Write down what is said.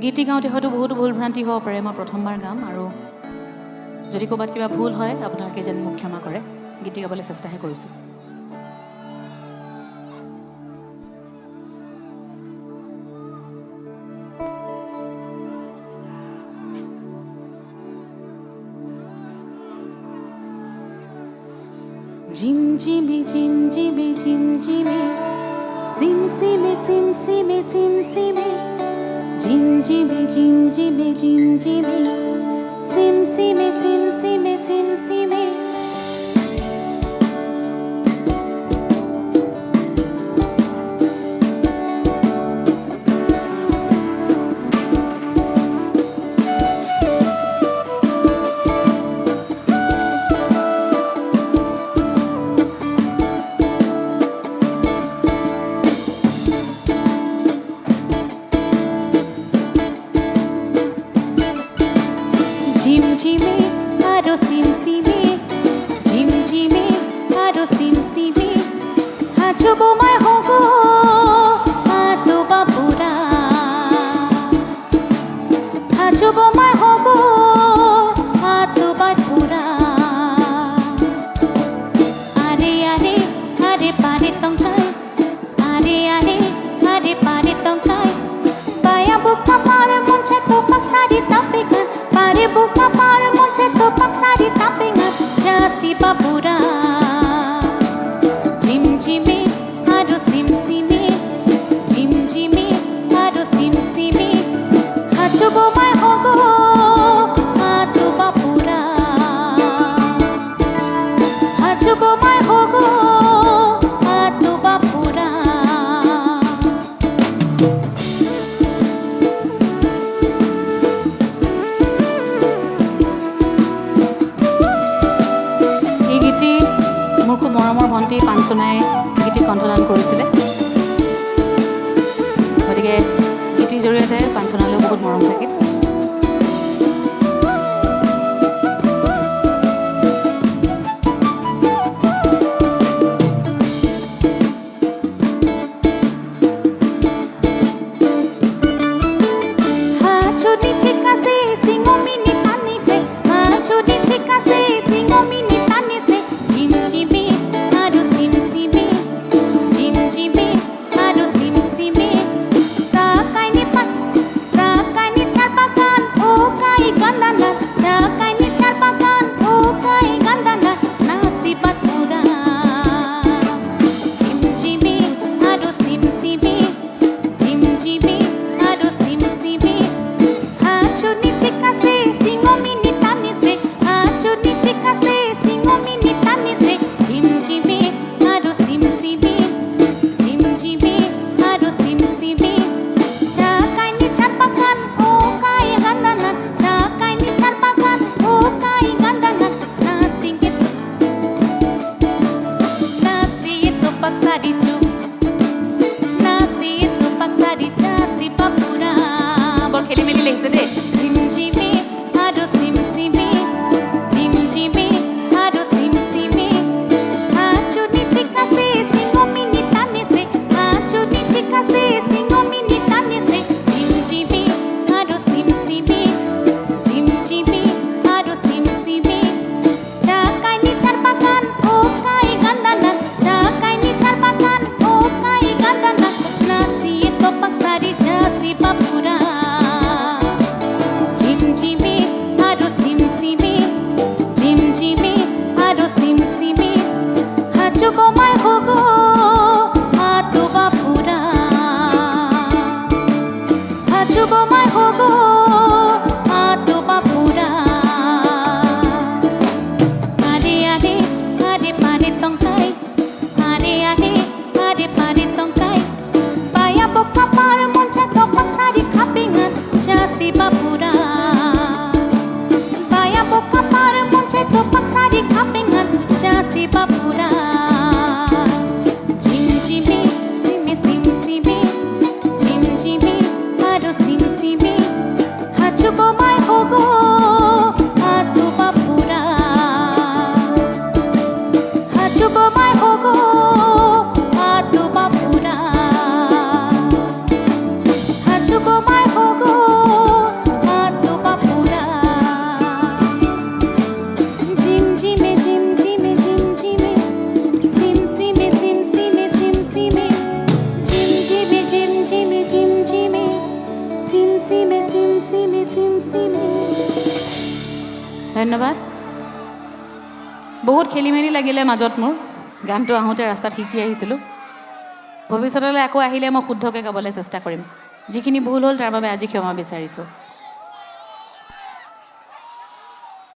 গীতি গাওঁতে হয়তো বহুতো ভুল ভ্ৰান্তি হ'ব পাৰে মই প্ৰথমবাৰ গাম আৰু যদি ক'ৰবাত কিবা ভুল হয় আপোনালোকে যেন মোক ক্ষমা কৰে গীতি গাবলৈ চেষ্টাহে কৰিছোঁ Jimjimi, jimjimi, jimjimi, simsimi, simsimi, simsimi, jimjimi, jimjimi, jimjimi, simsimi, simsimi, simsimi. Jimjimi, aro simsimi, jimjimi, aro simsimi, hajo bomai hogo, ato babura, hajo bomai hogo, ato babura, are pare tongkai, are pare tongkai, baya buka pare monche topak sari tapikan. Pare buka pare monche topak sari tapingat jasi babura Jimjimi aro simsimi Jimjimi aro simsimi hajo bomai hogo ato babura hajo bomai hogo ato babura মোৰ খুব মৰমৰ ভণ্টি পাঞ্চনাই গীতি কণ্ঠদান কৰিছিলে গতিকে গীতিৰ জৰিয়তে পাঞ্চনালৈও বহুত মৰম থাকিল Jimjimi, aro simsimi, Jimjimi, aro simsimi, hajo nichikase singomini tanise, hajo nichikase singomini tanise, Jimjimi, aro simsimi, Jimjimi, aro simsimi, jakai ni charpakan, okai gandana, jakai ni charpakan. ধন্যবাদ বহুত খেলি মেলি লাগিলে মাজত মোৰ গানটো আহোঁতে ৰাস্তাত শিকি আহিছিলোঁ ভৱিষ্যতলৈ আকৌ আহিলে মই শুদ্ধকৈ গাবলৈ চেষ্টা কৰিম যিখিনি ভুল হ'ল তাৰ বাবে আজি ক্ষমা বিচাৰিছোঁ